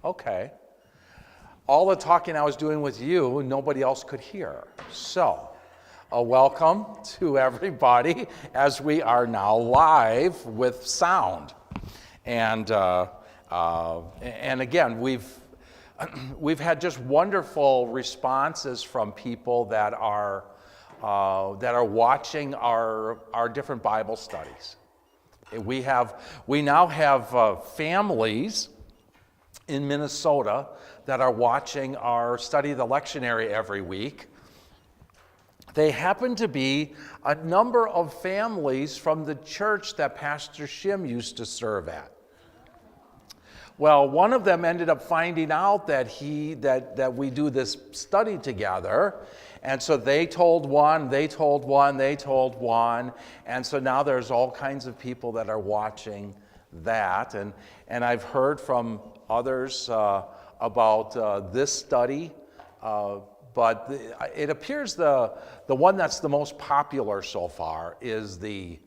Okay. All the talking I was doing with you, nobody else could hear. So, welcome to everybody as we are now live with sound. And again, we've had just wonderful responses from people that are watching our different Bible studies. We now have families in Minnesota that are watching our study of the lectionary every week. They happen to be a number of families from the church that Pastor Shim used to serve at. Well, one of them ended up finding out that we do this study together, and so they told one, and so now there's all kinds of people that are watching that, and I've heard from others about this study, but it appears the one that's the most popular so far is the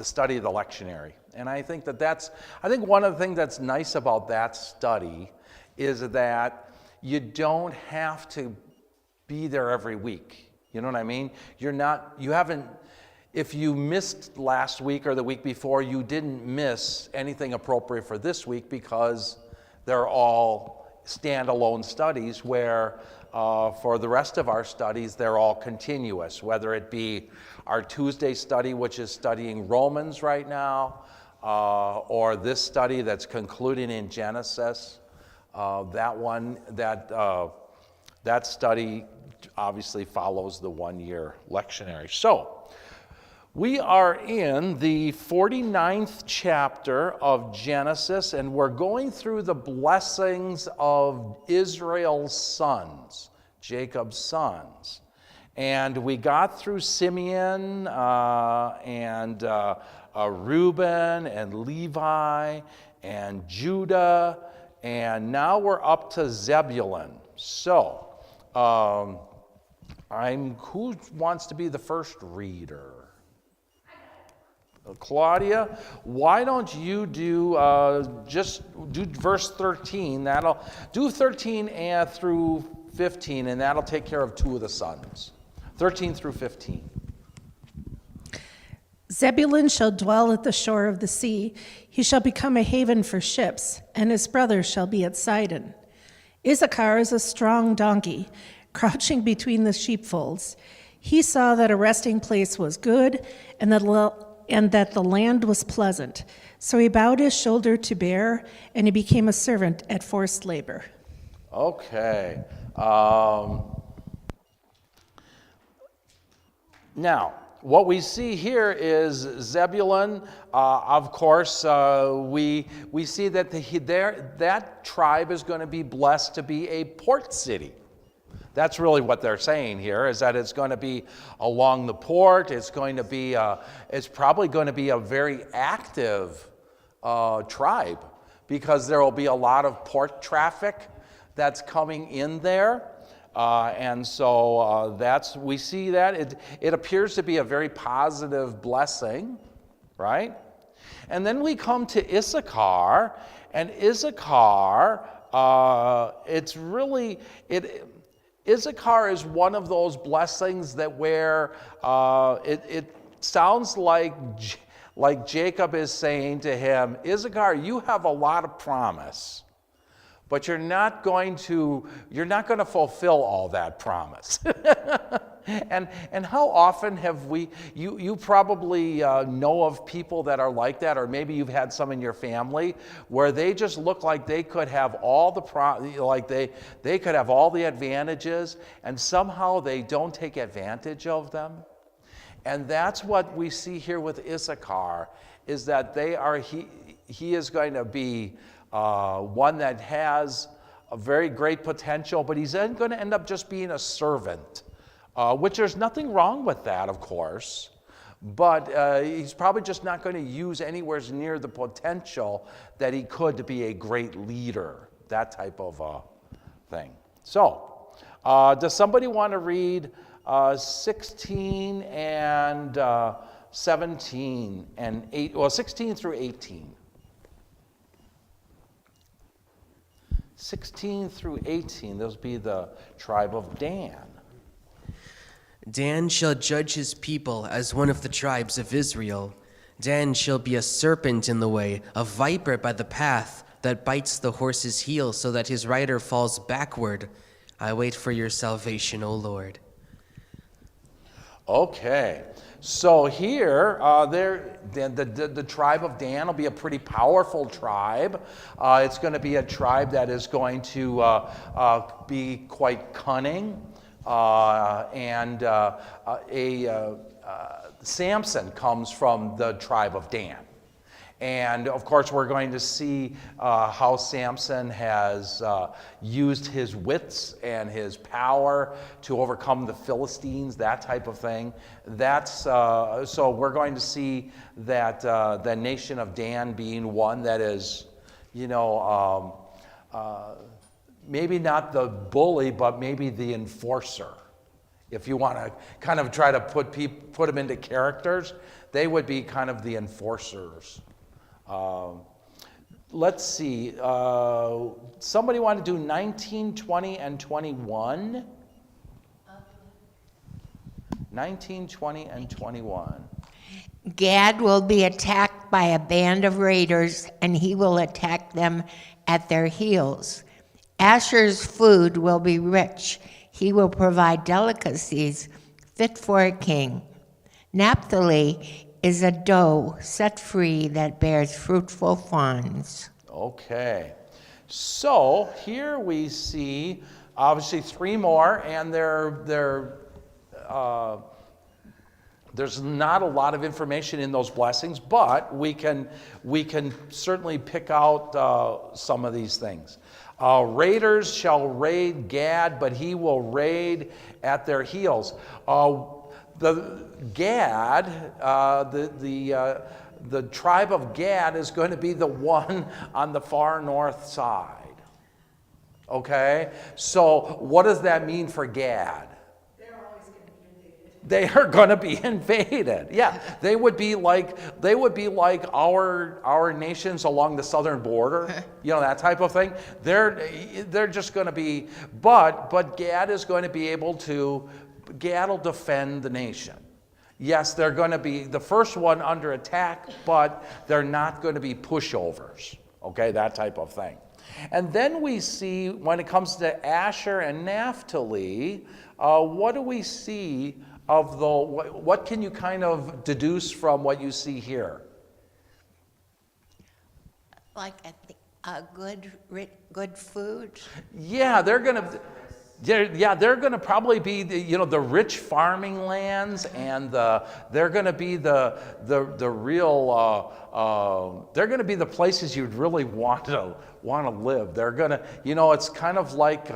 study of the lectionary. And I think one of the things that's nice about that study is that you don't have to be there every week. You know what I mean? If you missed last week or the week before, you didn't miss anything appropriate for this week because they're all standalone studies where for the rest of our studies, they're all continuous, whether it be our Tuesday study, which is studying Romans right now, or this study that's concluding in Genesis. That study obviously follows the one-year lectionary. So, we are in the 49th chapter of Genesis, and we're going through the blessings of Israel's sons, Jacob's sons. And we got through Simeon and Reuben and Levi and Judah, and now we're up to Zebulun. So, who wants to be the first reader? Claudia, why don't you just do verse 13? Do 13 through 15, and that'll take care of two of the sons. 13 through 15. Zebulun shall dwell at the shore of the sea. He shall become a haven for ships, and his brother shall be at Sidon. Issachar is a strong donkey, crouching between the sheepfolds. He saw that a resting place was good, and that the land was pleasant. So he bowed his shoulder to bear, and he became a servant at forced labor. Okay. Now, what we see here is Zebulun. Of course, we see that that tribe is going to be blessed to be a port city. That's really what they're saying here, is that it's going to be along the port. It's probably going to be a very active tribe, because there will be a lot of port traffic that's coming in there. And so we see that. It appears to be a very positive blessing, right? And then we come to Issachar, and Issachar, Issachar is one of those blessings that where it sounds like Jacob is saying to him, Issachar, you have a lot of promise, but you're not going to fulfill all that promise. And how often have you probably know of people that are like that, or maybe you've had some in your family where they just look like they could have all they could have all the advantages, and somehow they don't take advantage of them. And that's what we see here with Issachar, is that he is going to be one that has a very great potential, but he's then going to end up just being a servant. Which there's nothing wrong with that, of course, but he's probably just not going to use anywhere near the potential that he could to be a great leader, that type of thing. So, does somebody want to read 16 and 17 and 16 through 18? 16 through 18, those be the tribe of Dan. Dan shall judge his people as one of the tribes of Israel. Dan shall be a serpent in the way, a viper by the path that bites the horse's heel so that his rider falls backward. I wait for your salvation, O Lord. Okay, so here, the tribe of Dan will be a pretty powerful tribe. It's going to be a tribe that is going to be quite cunning, and Samson comes from the tribe of Dan. And of course, we're going to see how Samson has used his wits and his power to overcome the Philistines, that type of thing. So we're going to see that the nation of Dan being one that is, maybe not the bully, but maybe the enforcer. If you want to kind of try to put them into characters, they would be kind of the enforcers. Let's see. Somebody want to do 19, 20, and 21? 19, 20, and 21. Gad will be attacked by a band of raiders, and he will attack them at their heels. Asher's food will be rich. He will provide delicacies fit for a king. Naphtali is a doe set free that bears fruitful fawns. Okay. So here we see obviously three more, and there's not a lot of information in those blessings, but we can certainly pick out some of these things. Raiders shall raid Gad, but he will raid at their heels. The Gad, the tribe of Gad is going to be the one on the far north side. Okay? So what does that mean for Gad? They are going to be invaded. Yeah, they would be like our nations along the southern border, that type of thing. They're just going to be, but Gad is going to be able to. Gad will defend the nation. Yes, they're going to be the first one under attack, but they're not going to be pushovers. Okay, that type of thing. And then we see when it comes to Asher and Naphtali, what do we see? What can you kind of deduce from what you see here? Like good food? Yeah, they're gonna probably be the rich farming lands, and they're gonna be the real they're gonna be the places you'd really want to live. They're gonna, it's kind of like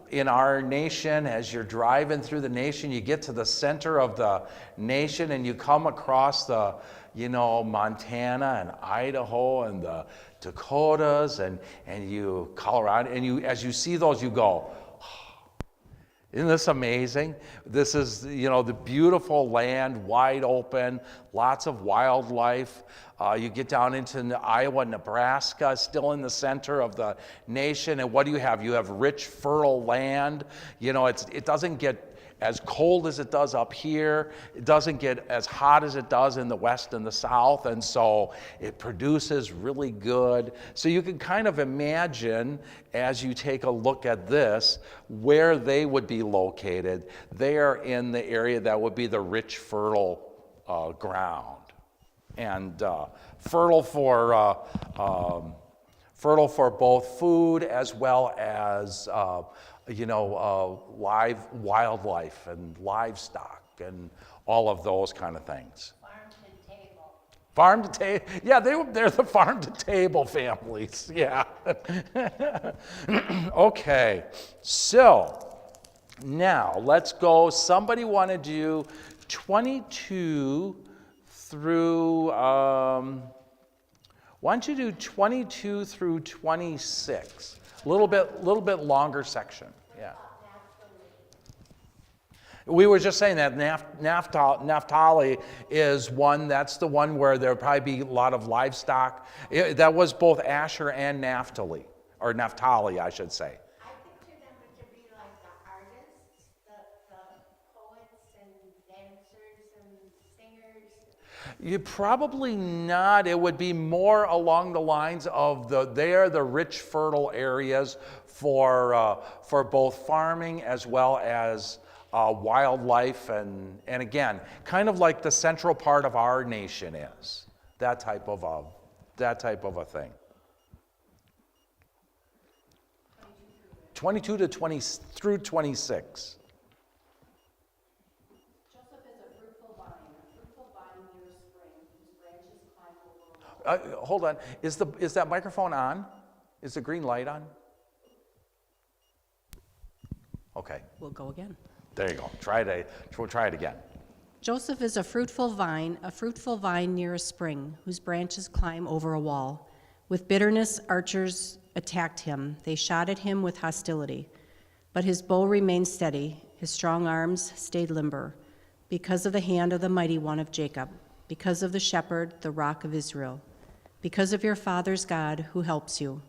in our nation, as you're driving through the nation, you get to the center of the nation and you come across the Montana and Idaho and the Dakotas and you Colorado, and as you see those, you go, isn't this amazing? This is, the beautiful land, wide open, lots of wildlife. You get down into Iowa, Nebraska, still in the center of the nation, and what do you have? You have rich, fertile land. It doesn't get as cold as it does up here. It doesn't get as hot as it does in the west and the south, and so it produces really good. So you can kind of imagine, as you take a look at this, where they would be located. They are in the area that would be the rich, fertile ground, and fertile for both food as well as live wildlife and livestock and all of those kind of things. Farm to table. Yeah, they're the farm to table families. Yeah. Okay. So now let's go. Somebody want to do 22 through. Why don't you do 22 through 26? A little bit longer section. Yeah. We were just saying that Naphtali is one. That's the one where there'll probably be a lot of livestock. That was both Asher and Naphtali. or Naphtali, I should say. I picture them to be like the artists, the poets and dancers and singers. You probably not. It would be more along the lines of they are the rich, fertile areas for both farming as well as wildlife, and again, kind of like the central part of our nation is that type of a thing. 22 to 20 through 26. Joseph is a fruitful vine near a spring, whose branches climb over. Hold on. Is that microphone on? Is the green light on? Okay. We'll go again. There you go. We'll try it again. Joseph is a fruitful vine near a spring, whose branches climb over a wall. With bitterness, archers attacked him. They shot at him with hostility. But his bow remained steady. His strong arms stayed limber. Because of the hand of the mighty one of Jacob, because of the shepherd, the rock of Israel, because of your father's God who helps you,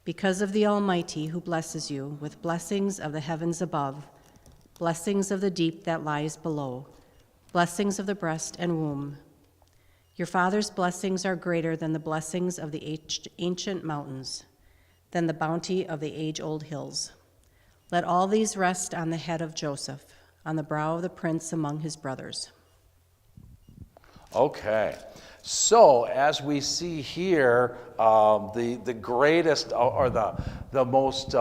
because of the Almighty who blesses you with blessings of the heavens above, blessings of the deep that lies below, blessings of the breast and womb. Your father's blessings are greater than the blessings of the ancient mountains, than the bounty of the age-old hills. Let all these rest on the head of Joseph, on the brow of the prince among his brothers. Okay. So as we see here, the greatest or the most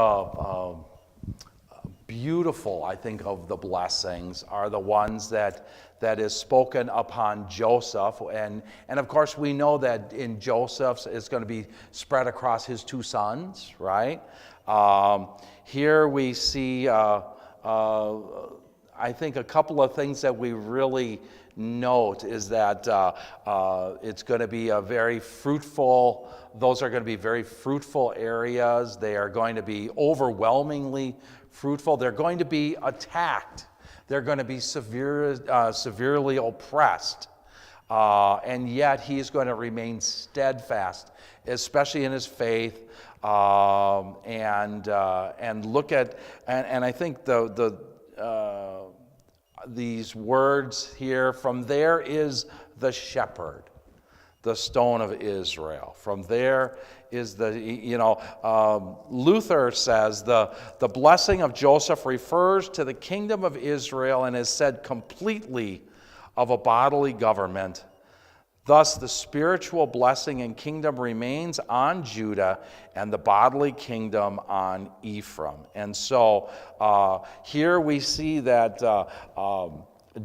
beautiful, I think, of the blessings are the ones that is spoken upon Joseph, and of course we know that in Joseph's it's going to be spread across his two sons, right? Here we see, I think, a couple of things that we really note is that it's going to be a very fruitful. Those are going to be very fruitful areas. They are going to be overwhelmingly fruitful. They're going to be attacked. They're going to be severely oppressed. And yet he's going to remain steadfast, especially in his faith. And look at, and I think these words here, from there is the shepherd, the stone of Israel. From there is Luther says the blessing of Joseph refers to the kingdom of Israel and is said completely of a bodily government. Thus, the spiritual blessing and kingdom remains on Judah and the bodily kingdom on Ephraim. And so here we see that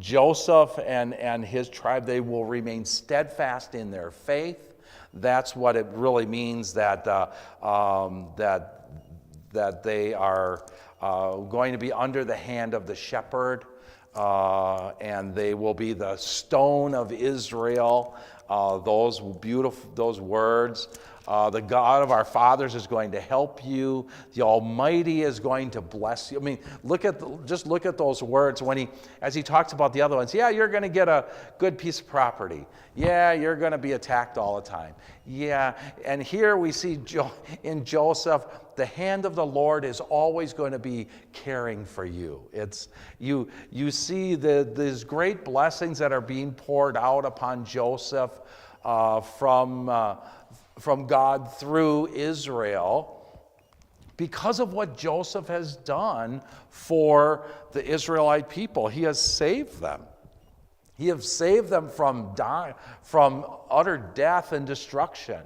Joseph and his tribe, they will remain steadfast in their faith. That's what it really means, that they are going to be under the hand of the shepherd. And they will be the stone of Israel. Those words. The God of our fathers is going to help you. The Almighty is going to bless you. I mean, just look at those words as he talks about the other ones. Yeah, you're going to get a good piece of property. Yeah, you're going to be attacked all the time. Yeah, and here we see in Joseph, the hand of the Lord is always going to be caring for you. You see these great blessings that are being poured out upon Joseph from God through Israel because of what Joseph has done for the Israelite people. He has saved them. He has saved them from utter death and destruction.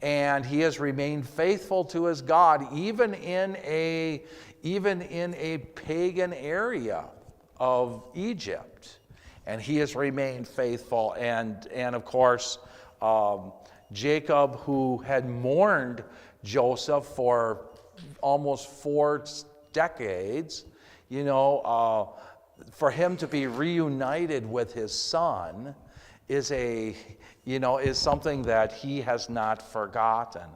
And he has remained faithful to his God, even in a pagan area of Egypt. And he has remained faithful. And of course, Jacob, who had mourned Joseph for almost 4 decades, for him to be reunited with his son is something that he has not forgotten.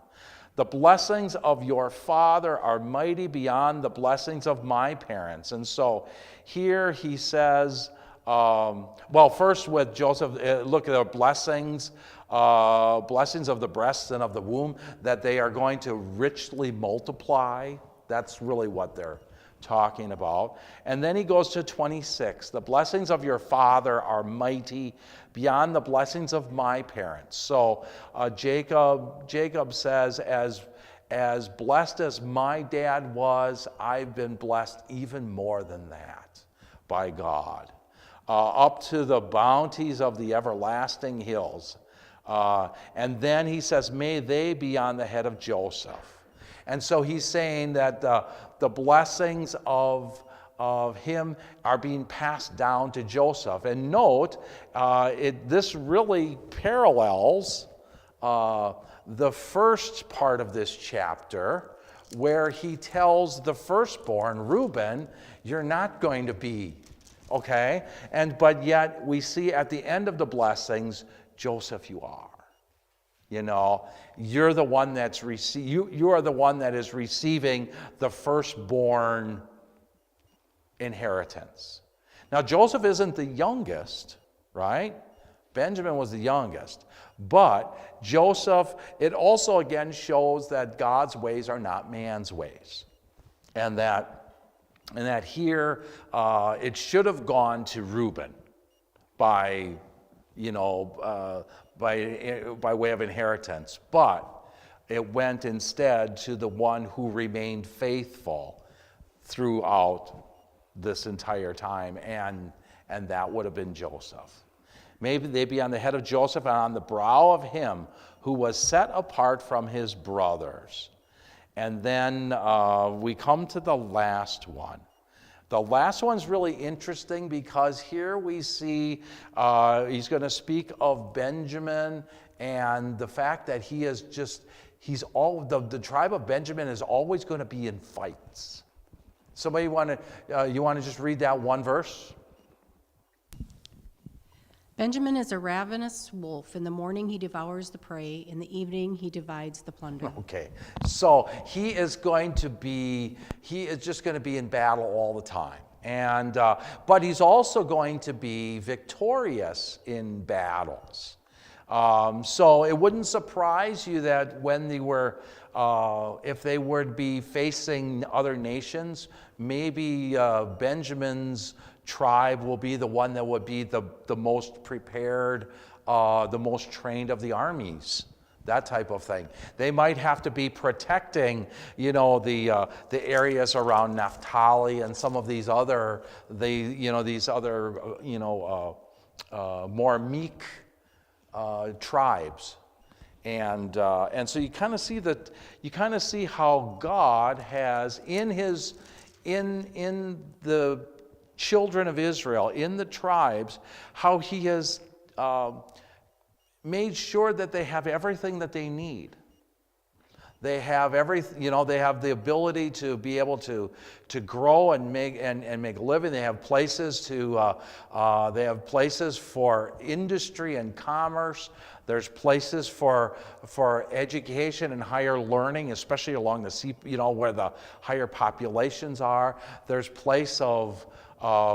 The blessings of your father are mighty beyond the blessings of my parents. And so here he says, Well, first with Joseph, look at the blessings of the breasts and of the womb, that they are going to richly multiply. That's really what they're talking about. And then he goes to 26. The blessings of your father are mighty beyond the blessings of my parents. So Jacob says, as blessed as my dad was, I've been blessed even more than that by God. Up to the bounties of the everlasting hills. And then he says, may they be on the head of Joseph. And so he's saying that the blessings of him are being passed down to Joseph. And note, this really parallels the first part of this chapter, where he tells the firstborn, Reuben, you're not going to be, okay? But yet we see at the end of the blessings, Joseph, you are. You know, you're the one that's you are the one that is receiving the firstborn inheritance. Now, Joseph isn't the youngest, right? Benjamin was the youngest. But Joseph, it also again shows that God's ways are not man's ways. And that here it should have gone to Reuben by way of inheritance, but it went instead to the one who remained faithful throughout this entire time, and that would have been Joseph. Maybe they be on the head of Joseph and on the brow of him who was set apart from his brothers. And then we come to the last one. The last one's really interesting because here we see he's going to speak of Benjamin and the fact that the tribe of Benjamin is always going to be in fights. Somebody you want to just read that one verse? Benjamin is a ravenous wolf. In the morning he devours the prey. In the evening he divides the plunder. Okay, so he is just going to be in battle all the time. But he's also going to be victorious in battles. So it wouldn't surprise you that when they were, if they would be facing other nations, maybe Benjamin's tribe will be the one that would be the most prepared, the most trained of the armies, that type of thing. They might have to be protecting, the areas around Naphtali and some of these other, more meek tribes. And so you kind of see how God has in the children of Israel, in the tribes, how he has made sure that they have everything that they need. They have they have the ability to be able to grow and make a living. They have places for industry and commerce. There's places for education and higher learning, especially along the sea, where the higher populations are. There's place of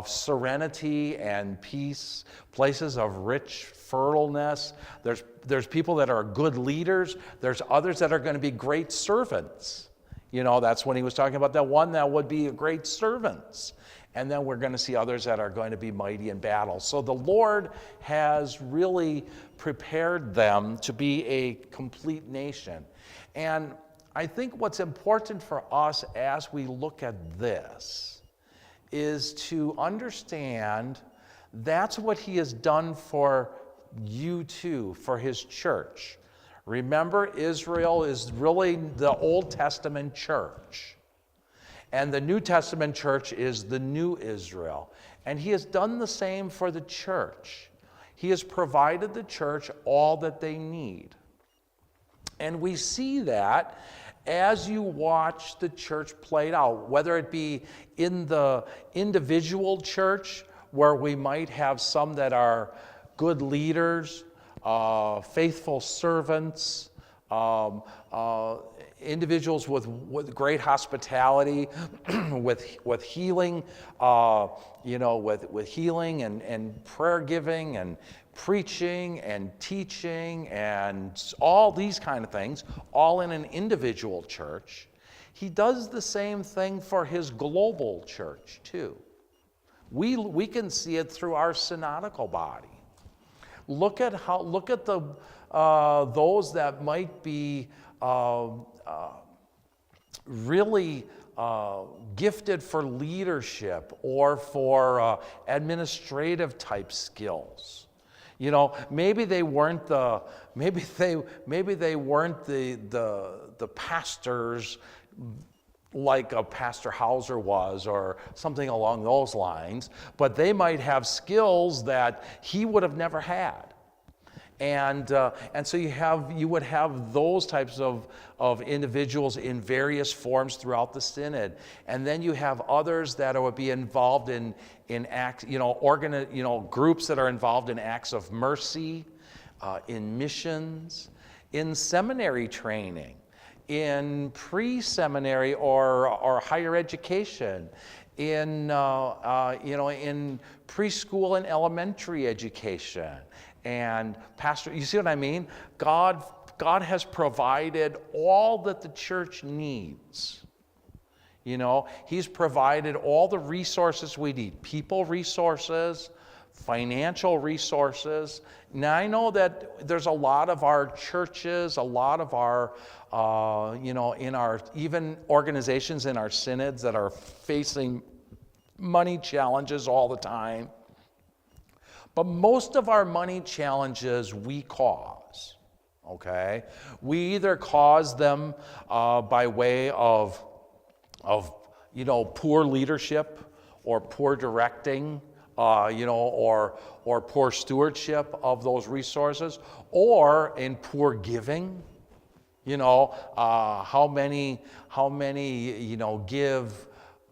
serenity and peace, places of rich fertileness. There's people that are good leaders. There's others that are going to be great servants. That's when he was talking about that one that would be great servants. And then we're going to see others that are going to be mighty in battle. So the Lord has really prepared them to be a complete nation. And I think what's important for us as we look at this is to understand that's what he has done for you too, for his church. Remember, Israel is really the Old Testament church. And the New Testament church is the new Israel. And he has done the same for the church. He has provided the church all that they need. And we see that as you watch the church played out, whether it be in the individual church, where we might have some that are good leaders, faithful servants, individuals with great hospitality, with healing, with healing and prayer giving and preaching and teaching and all these kind of things, all in an individual church. He does the same thing for his global church too. We can see it through our synodical body. Look at the those that might be really gifted for leadership or for administrative type skills. Maybe they weren't the pastors like a Pastor Hauser was or something along those lines, but they might have skills that he would have never had. And so you would have those types of individuals in various forms throughout the synod, and then you have others that would be involved in acts, groups that are involved in acts of mercy, in missions, in seminary training, in pre-seminary or higher education, in preschool and elementary education. And pastor, you see what I mean? God has provided all that the church needs. He's provided all the resources we need, people resources, financial resources. Now I know that there's a lot of our churches, a lot of our, in our even organizations in our synods that are facing money challenges all the time. But most of our money challenges we cause, okay? We either cause them by way of poor leadership or poor directing, or poor stewardship of those resources, or in poor giving. How many give,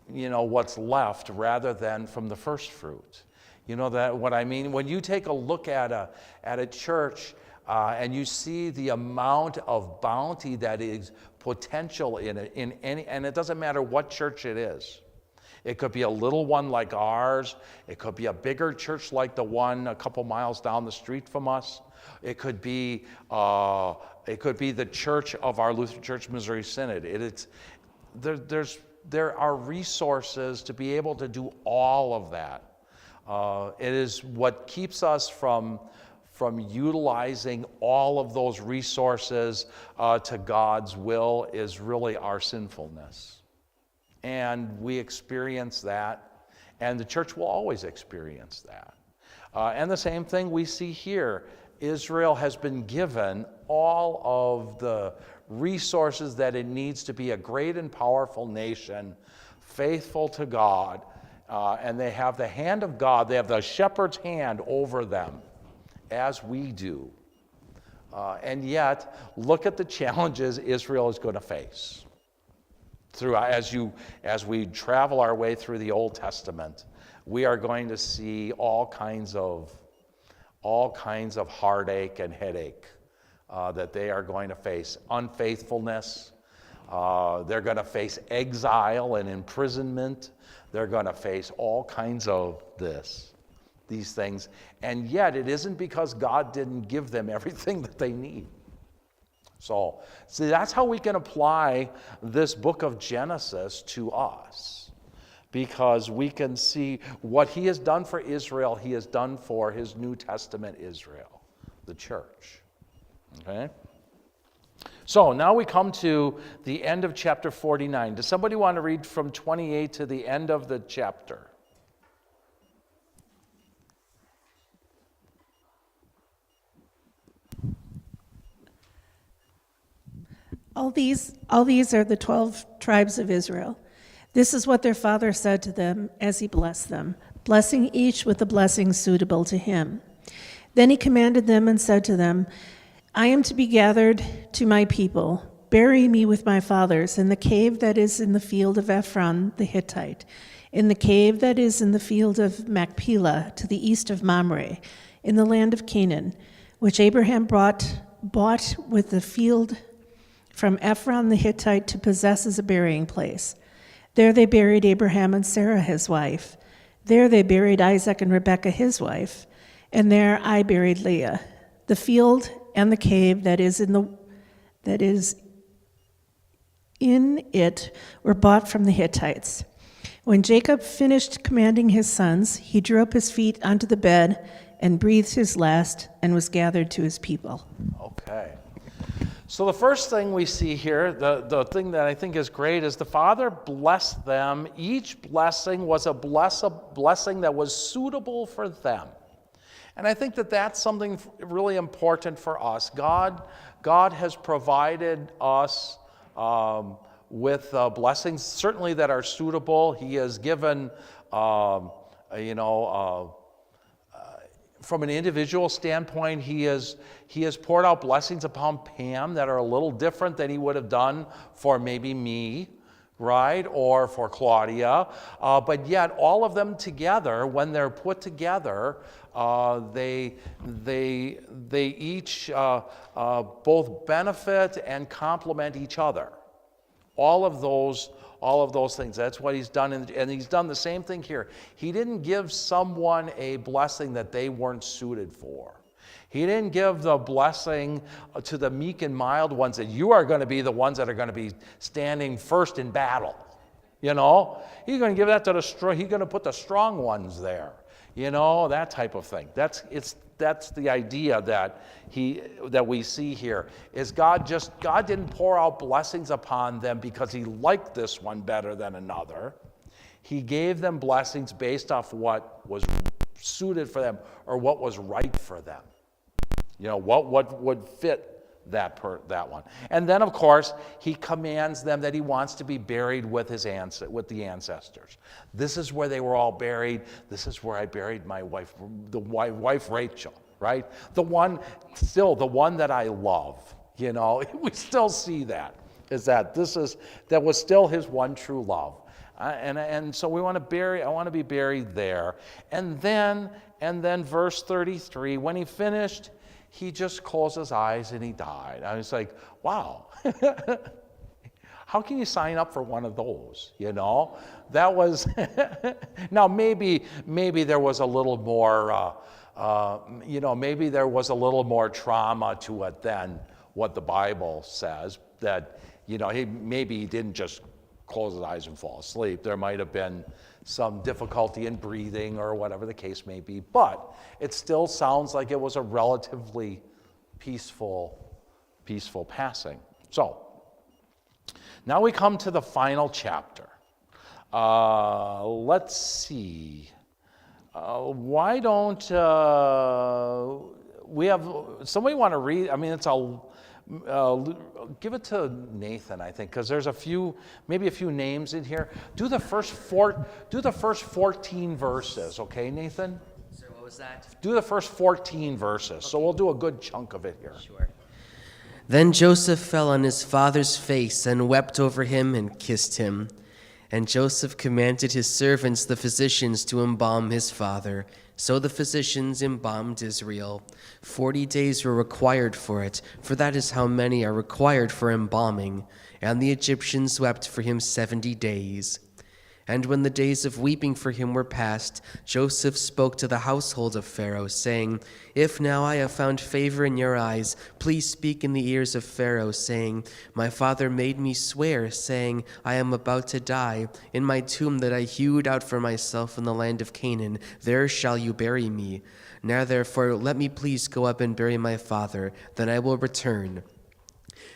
what's left rather than from the first fruit. You know that what I mean? When you take a look at a church and you see the amount of bounty that is potential in it, and it doesn't matter what church it is. It could be a little one like ours. It could be a bigger church like the one a couple miles down the street from us. It could be the church of our Lutheran Church Missouri Synod. There are resources to be able to do all of that. It is what keeps us from utilizing all of those resources to God's will is really our sinfulness. And we experience that, and the church will always experience that. And the same thing we see here. Israel has been given all of the resources that it needs to be a great and powerful nation, faithful to God. And they have the hand of God, they have the shepherd's hand over them, as we do. And yet, look at the challenges Israel is going to face. As we travel our way through the Old Testament, we are going to see all kinds of heartache and headache that they are going to face. Unfaithfulness. They're going to face exile and imprisonment. They're going to face all kinds of these things. And yet, it isn't because God didn't give them everything that they need. So, see, that's how we can apply this book of Genesis to us. Because we can see what he has done for Israel, he has done for his New Testament Israel, the church. Okay? So now we come to the end of chapter 49. Does somebody want to read from 28 to the end of the chapter? All these are the 12 tribes of Israel. This is what their father said to them as he blessed them, blessing each with a blessing suitable to him. Then he commanded them and said to them, I am to be gathered to my people. Bury me with my fathers in the cave that is in the field of Ephron the Hittite, in the cave that is in the field of Machpelah to the east of Mamre, in the land of Canaan, which Abraham bought with the field from Ephron the Hittite to possess as a burying place. There they buried Abraham and Sarah his wife. There they buried Isaac and Rebekah his wife. And there I buried Leah. The field and the cave that is in it were bought from the Hittites. When Jacob finished commanding his sons, he drew up his feet onto the bed and breathed his last and was gathered to his people. Okay. So the first thing we see here, the thing that I think is great, is the Father blessed them. Each blessing was a blessing that was suitable for them. And I think that that's something really important for us. God has provided us with blessings, certainly that are suitable. He has given, from an individual standpoint, he has poured out blessings upon Pam that are a little different than he would have done for maybe me, right, or for Claudia. But yet, all of them together, when they're put together, they each both benefit and complement each other. All of those things. That's what he's done, and he's done the same thing here. He didn't give someone a blessing that they weren't suited for. He didn't give the blessing to the meek and mild ones that you are going to be the ones that are going to be standing first in battle. He's going to give that to he's going to put the strong ones there. That type of thing. That's the idea that we see here, is God didn't pour out blessings upon them because he liked this one better than another. He gave them blessings based off what was suited for them or what was right for them. What would fit that one. And then, of course, he commands them that he wants to be buried with the ancestors. This is where they were all buried. This is where I buried my wife, the wife Rachel, right? The one that I love. We still see that was still his one true love. And so I want to be buried there. And then verse 33, when he finished, he just closed his eyes and he died. I was like, wow. How can you sign up for one of those? That was, now maybe there was a little more, maybe there was a little more trauma to it than what the Bible says, that, he didn't just close his eyes and fall asleep. There might have been some difficulty in breathing or whatever the case may be, but it still sounds like it was a relatively peaceful passing. So, now we come to the final chapter. Let's see. Why don't we have somebody want to read? I mean, give it to Nathan, I think, because there's maybe a few names in here. Do the first 14 verses, okay, Nathan? Sir, what was that? Do the first 14 verses. Okay. So we'll do a good chunk of it here. Sure. Then Joseph fell on his father's face and wept over him and kissed him. And Joseph commanded his servants, the physicians, to embalm his father. So the physicians embalmed Israel. 40 days were required for it, for that is how many are required for embalming. And the Egyptians wept for him 70 days. And when the days of weeping for him were past, Joseph spoke to the household of Pharaoh, saying, If now I have found favor in your eyes, please speak in the ears of Pharaoh, saying, My father made me swear, saying, I am about to die. In my tomb that I hewed out for myself in the land of Canaan, there shall you bury me. Now therefore let me please go up and bury my father, then I will return.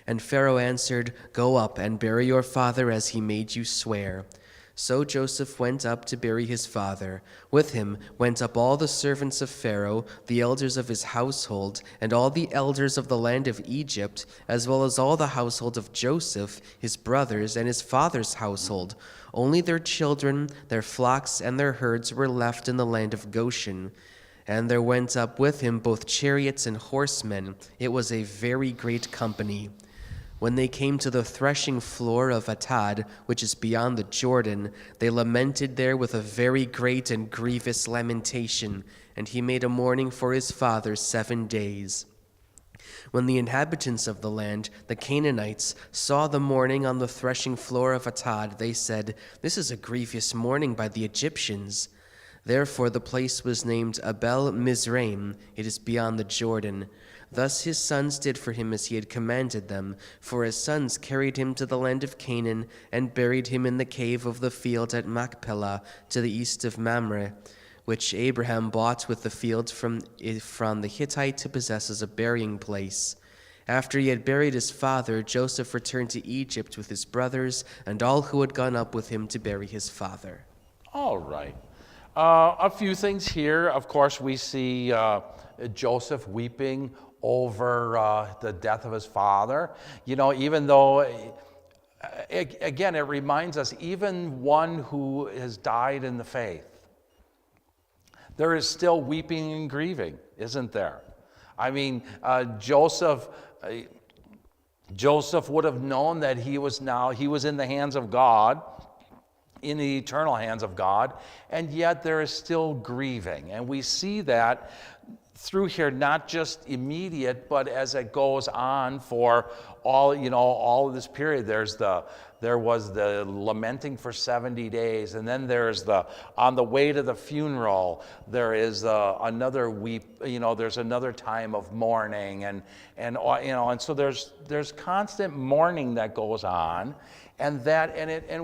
And Pharaoh answered, Go up and bury your father as he made you swear. So Joseph went up to bury his father. With him went up all the servants of Pharaoh, the elders of his household, and all the elders of the land of Egypt, as well as all the household of Joseph, his brothers, and his father's household. Only their children, their flocks, and their herds were left in the land of Goshen. And there went up with him both chariots and horsemen. It was a very great company. When they came to the threshing floor of Atad, which is beyond the Jordan, they lamented there with a very great and grievous lamentation, and he made a mourning for his father 7 days. When the inhabitants of the land, the Canaanites, saw the mourning on the threshing floor of Atad, they said, "This is a grievous mourning by the Egyptians." Therefore the place was named Abel Mizraim, it is beyond the Jordan. Thus his sons did for him as he had commanded them, for his sons carried him to the land of Canaan, and buried him in the cave of the field at Machpelah, to the east of Mamre, which Abraham bought with the field from the Hittite to possess as a burying place. After he had buried his father, Joseph returned to Egypt with his brothers and all who had gone up with him to bury his father. All right. A few things here. Of course, we see Joseph weeping over the death of his father. You know, even though, again, it reminds us, even one who has died in the faith, there is still weeping and grieving, isn't there? I mean, Joseph would have known that he was in the hands of God, in the eternal hands of God, and yet there is still grieving. And we see that through here, not just immediate, but as it goes on for all of this period. There was the lamenting for 70 days, and then there's on the way to the funeral, there is another weep, there's another time of mourning, and so there's constant mourning that goes on. And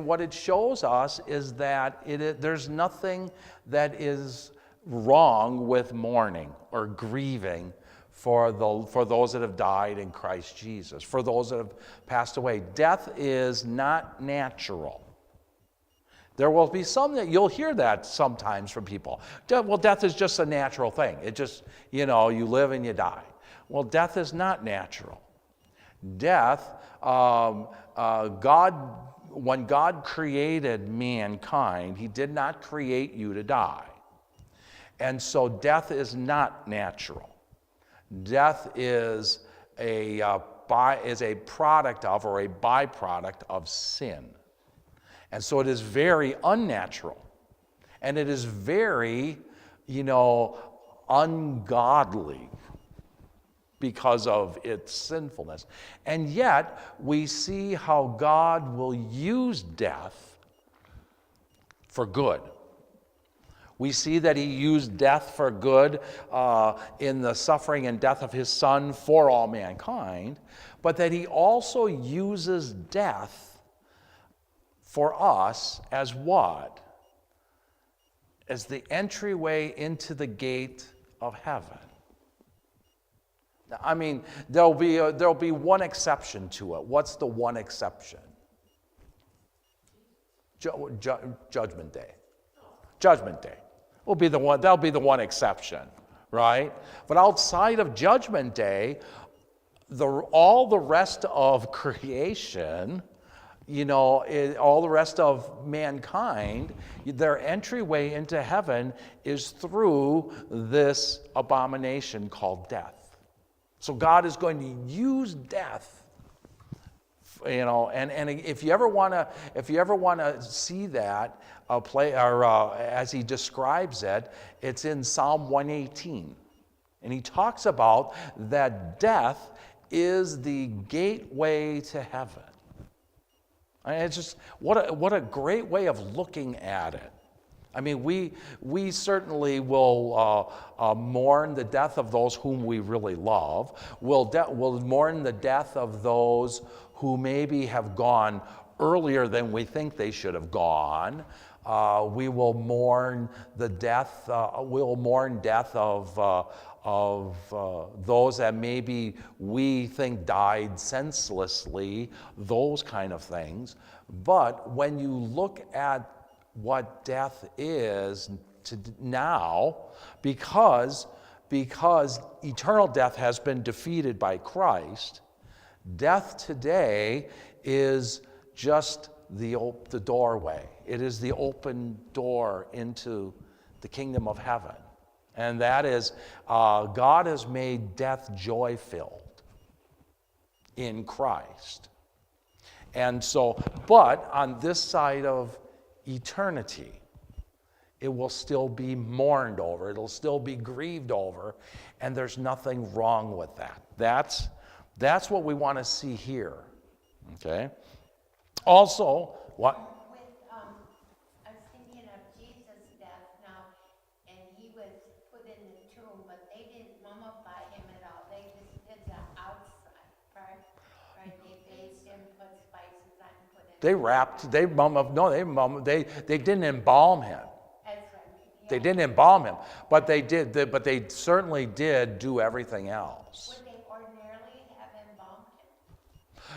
what it shows us is that there's nothing that is wrong with mourning or grieving for those that have died in Christ Jesus, for those that have passed away. Death is not natural. There will be some that you'll hear that sometimes from people. Well, death is just a natural thing. It just, you live and you die. Well, death is not natural. Death, when God created mankind, he did not create you to die. And so death is not natural. Death is a product of, or a byproduct of, sin. And so it is very unnatural. And it is very, ungodly because of its sinfulness. And yet, we see how God will use death for good. We see that he used death for good in the suffering and death of his Son for all mankind, but that he also uses death for us as what? As the entryway into the gate of heaven. I mean, there'll be one exception to it. What's the one exception? Judgment Day. Judgment Day will be the one. That'll be the one exception, right? But outside of Judgment Day, all the rest of creation, all the rest of mankind, their entryway into heaven is through this abomination called death. So God is going to use death, and if you ever want to see that as he describes it, it's in Psalm 118, and he talks about that death is the gateway to heaven. I mean, it's just what a great way of looking at it. I mean, we certainly will mourn the death of those whom we really love. We'll mourn the death of those who maybe have gone earlier than we think they should have gone. We will mourn the death. We'll mourn death of those that maybe we think died senselessly. Those kind of things. But when you look at what death is now, because eternal death has been defeated by Christ, death today is just the doorway. It is the open door into the kingdom of heaven. And that is, God has made death joy-filled in Christ. And so, but on this side of eternity, It will still be mourned over. It'll still be grieved over, and there's nothing wrong with that. That's what we want to see here. Okay? Also, what? I was thinking of Jesus' death now, and he was put in the tomb, but they didn't mummify him at all. They just did the outside part, right? They bathed him, put spices on, put it. They didn't embalm him. That's what I mean. Yeah. They didn't embalm him, but they certainly did do everything else. Would they ordinarily have embalmed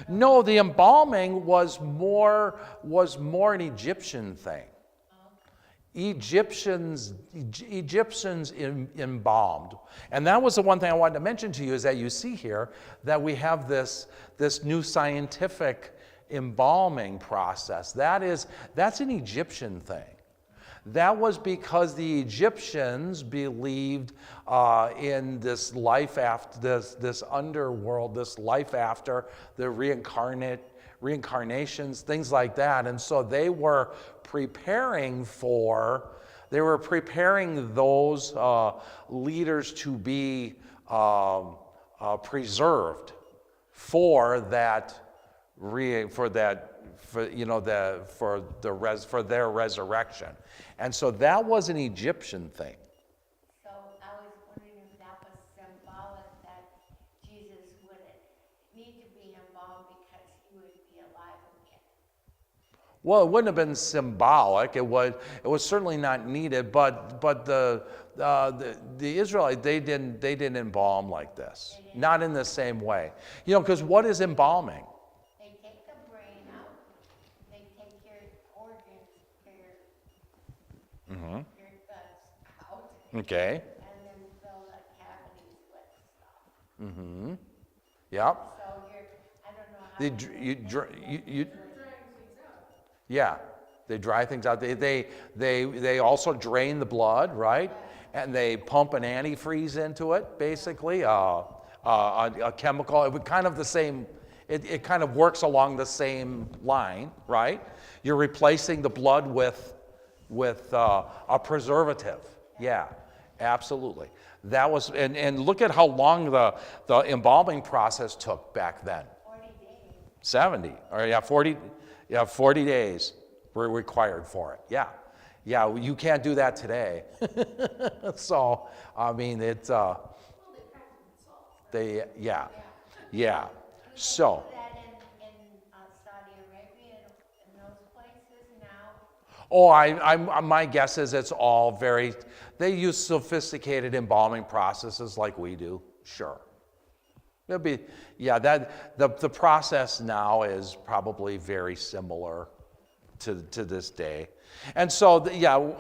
him? No, the embalming was more an Egyptian thing. Egyptians embalmed. And that was the one thing I wanted to mention to you, is that you see here that we have this new scientific embalming process. That's an Egyptian thing. That was because the Egyptians believed in this life after this underworld, this life after the reincarnations, things like that. And so they were preparing those leaders to be preserved for their resurrection. And so that was an Egyptian thing. So I was wondering if that was symbolic that Jesus wouldn't need to be embalmed because he would be alive again. Well, it wouldn't have been symbolic. It was certainly not needed. But the Israelites, they didn't embalm like this. Not in the same way. Because what is embalming? They take the brain out, they take your organs, your guts out, Okay. and then fill the cavities with stuff. Yep. So I don't know how. Yeah, they dry things out. They also drain the blood, right? And they pump an antifreeze into it, basically, a chemical. It would kind of the same. It kind of works along the same line, right? You're replacing the blood with a preservative. Yeah, absolutely. That was, and look at how long the embalming process took back then. 40 days. 70, or 40 days were required for it. Yeah, you can't do that today. So, I mean, it's, So, Do that in Saudi Arabia and those places now? my guess is it's all they use sophisticated embalming processes like we do, sure. It'll be, the process now is probably very similar to this day. And so,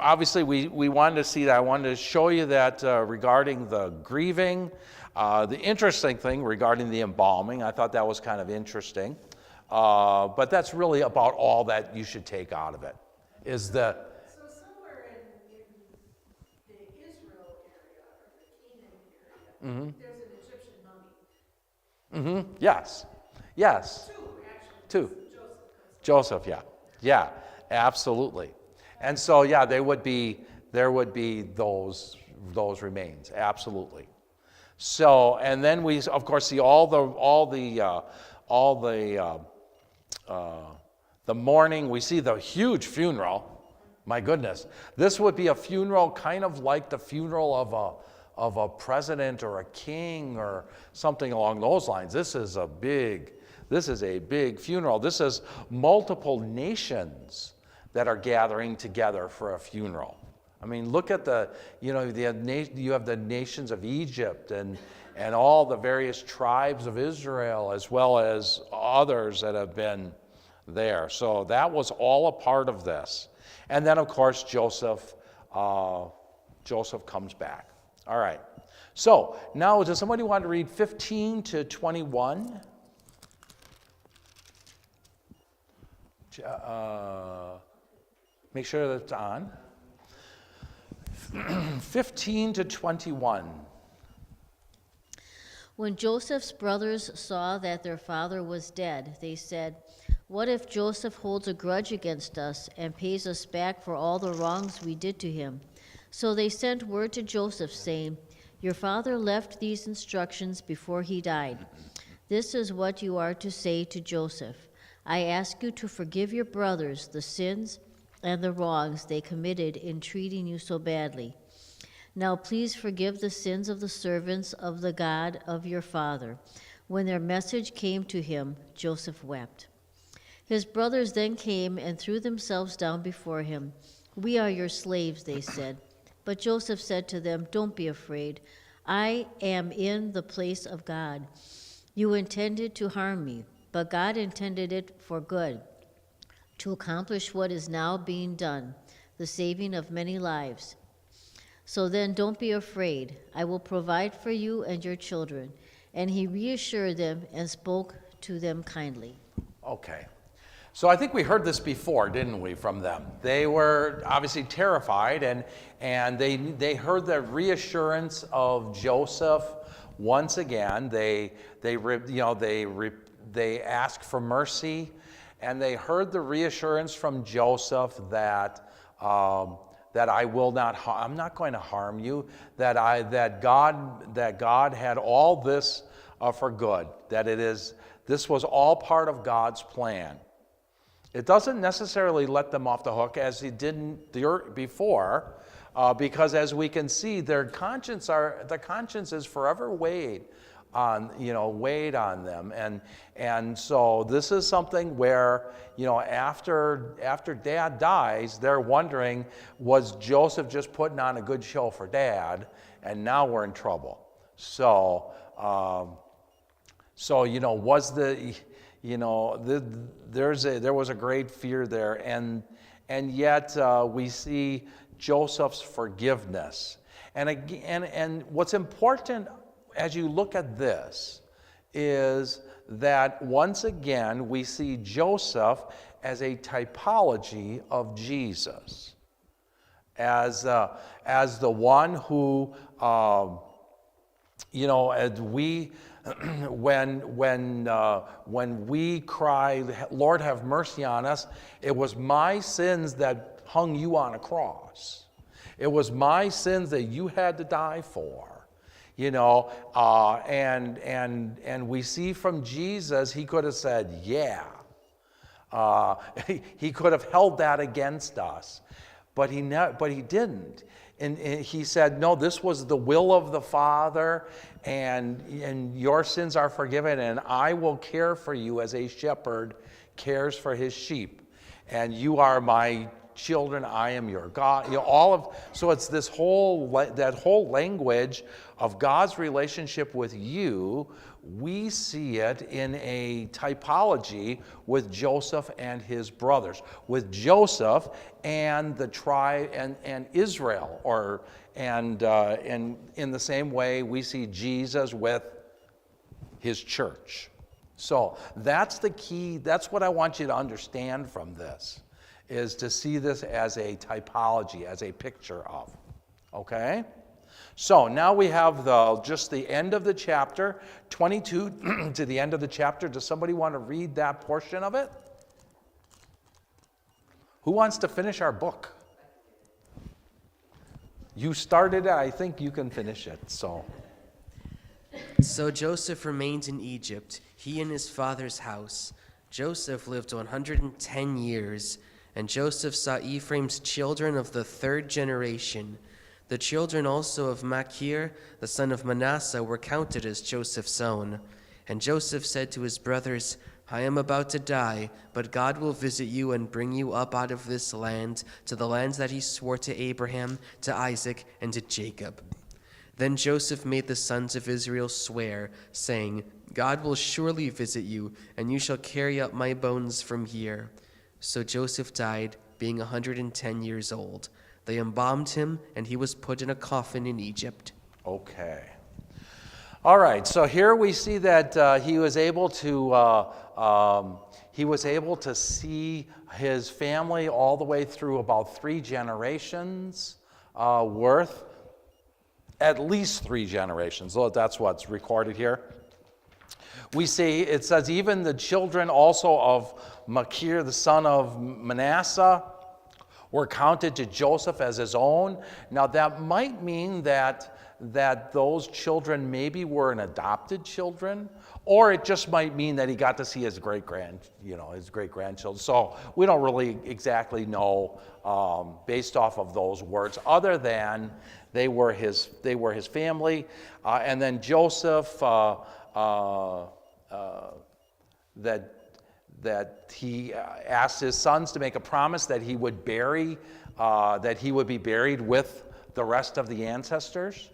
obviously we wanted to see that. I wanted to show you that regarding the grieving. The interesting thing regarding the embalming, I thought that was kind of interesting. But that's really about all that you should take out of it, is the... So somewhere in the Israel area or the Canaan area, there's an Egyptian mummy. Yes. Two. Joseph, yeah, absolutely. And so, there would be those remains, absolutely. So, and then we of course see all the mourning. We see the huge funeral. My goodness, this would be a funeral kind of like the funeral of a president or a king or something along those lines. This is a big funeral. This is multiple nations that are gathering together for a funeral. I mean, look at you have the nations of Egypt and all the various tribes of Israel, as well as others that have been there. So that was all a part of this. And then, of course, Joseph comes back. All right. So now, does somebody want to read 15 to 21? Make sure that it's on. 15 to 21. When Joseph's brothers saw that their father was dead, they said, What if Joseph holds a grudge against us and pays us back for all the wrongs we did to him? So they sent word to Joseph, saying, Your father left these instructions before he died. This is what you are to say to Joseph. I ask you to forgive your brothers the sins and the wrongs they committed in treating you so badly. Now please forgive the sins of the servants of the God of your father. When their message came to him, Joseph wept. His brothers then came and threw themselves down before him. We are your slaves, they said. But Joseph said to them, Don't be afraid. I am in the place of God. You intended to harm me, but God intended it for good, to accomplish what is now being done, the saving of many lives. So then don't be afraid. I will provide for you and your children. And he reassured them and spoke to them kindly. Okay. So I think we heard this before, didn't we, from them? They were obviously terrified, and they heard the reassurance of Joseph once again. They asked for mercy, and they heard the reassurance from Joseph that I will not. I'm not going to harm you. That God had all this for good. This was all part of God's plan. It doesn't necessarily let them off the hook as he didn't before, because as we can see, the conscience is forever weighed on them, and so this is something where after Dad dies, they're wondering, was Joseph just putting on a good show for Dad, and now we're in trouble? So there was a great fear there, and yet we see Joseph's forgiveness. And what's important as you look at this is that once again we see Joseph as a typology of Jesus, as the one who as we. When we cry, Lord, have mercy on us, it was my sins that hung you on a cross. It was my sins that you had to die for. And we see from Jesus, he could have said, yeah. He could have held that against us, but he didn't. And he said, no, this was the will of the Father, and your sins are forgiven, and I will care for you as a shepherd cares for his sheep. And you are my children, I am your God. So it's that whole language of God's relationship with you. We see it in a typology with Joseph and his brothers, with Joseph and the tribe and Israel, and in the same way we see Jesus with his church. So that's the key. That's what I want you to understand from this, is to see this as a typology, as a picture of. Okay? So now we have just the end of the chapter, 22 to the end of the chapter. Does somebody want to read that portion of it? Who wants to finish our book? You started it, I think you can finish it. So Joseph remained in Egypt, he and his father's house. Joseph lived 110 years, and Joseph saw Ephraim's children of the third generation. The children also of Machir, the son of Manasseh, were counted as Joseph's own. And Joseph said to his brothers, I am about to die, but God will visit you and bring you up out of this land to the lands that he swore to Abraham, to Isaac, and to Jacob. Then Joseph made the sons of Israel swear, saying, God will surely visit you, and you shall carry up my bones from here. So Joseph died, being 110 years old. They embalmed him, and he was put in a coffin in Egypt. Okay. All right. So here we see that he was able to see his family all the way through about 3 generations worth, at least 3 generations. So that's what's recorded here. We see, it says, even the children also of Machir, the son of Manasseh, were counted to Joseph as his own. Now that might mean that those children maybe were an adopted children, or it just might mean that he got to see his great-grandchildren. So we don't really exactly know based off of those words, other than they were his family. And then Joseph, that he asked his sons to make a promise that he would be buried with the rest of the ancestors.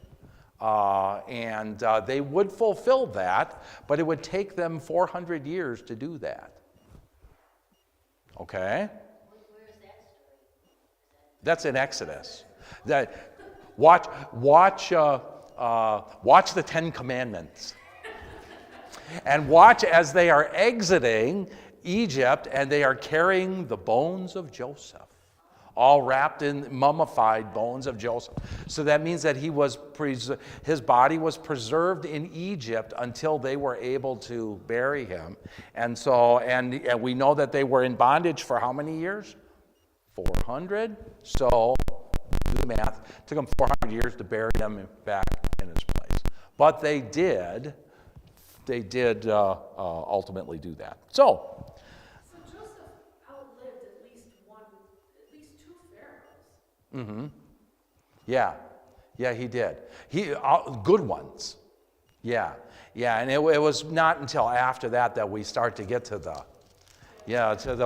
And they would fulfill that, but it would take them 400 years to do that. Okay? Where is that story? That's in Exodus. Watch the Ten Commandments. And watch as they are exiting Egypt and they are carrying the bones of Joseph, all wrapped in mummified bones of Joseph. So that means that his body was preserved in Egypt until they were able to bury him. And we know that they were in bondage for how many years? 400. So do the math. It took them 400 years to bury him back in his place. But they did ultimately do that. So Joseph outlived at least two pharaohs. Yeah, he did. Good ones. Yeah, and it was not until after that we start to get to the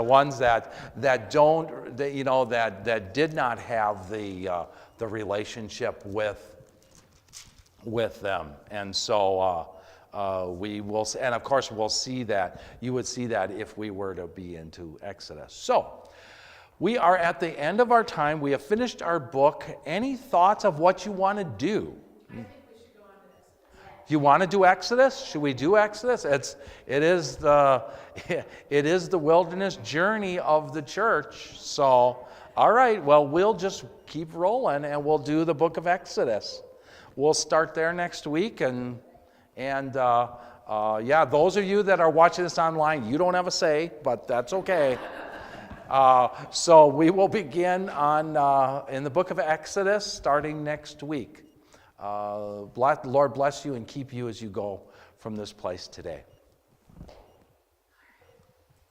ones that did not have the relationship with them, and so. We will, and of course we'll see that, you would see that if we were to be into Exodus. So, we are at the end of our time. We have finished our book. Any thoughts of what you want to do? I think we should go on to Exodus. You want to do Exodus? Should we do Exodus? It is the wilderness journey of the church. So, all right, well, we'll just keep rolling and we'll do the book of Exodus. We'll start there next week, and those of you that are watching this online, you don't have a say, but that's okay. So we will begin in the book of Exodus starting next week. Lord bless you and keep you as you go from this place today.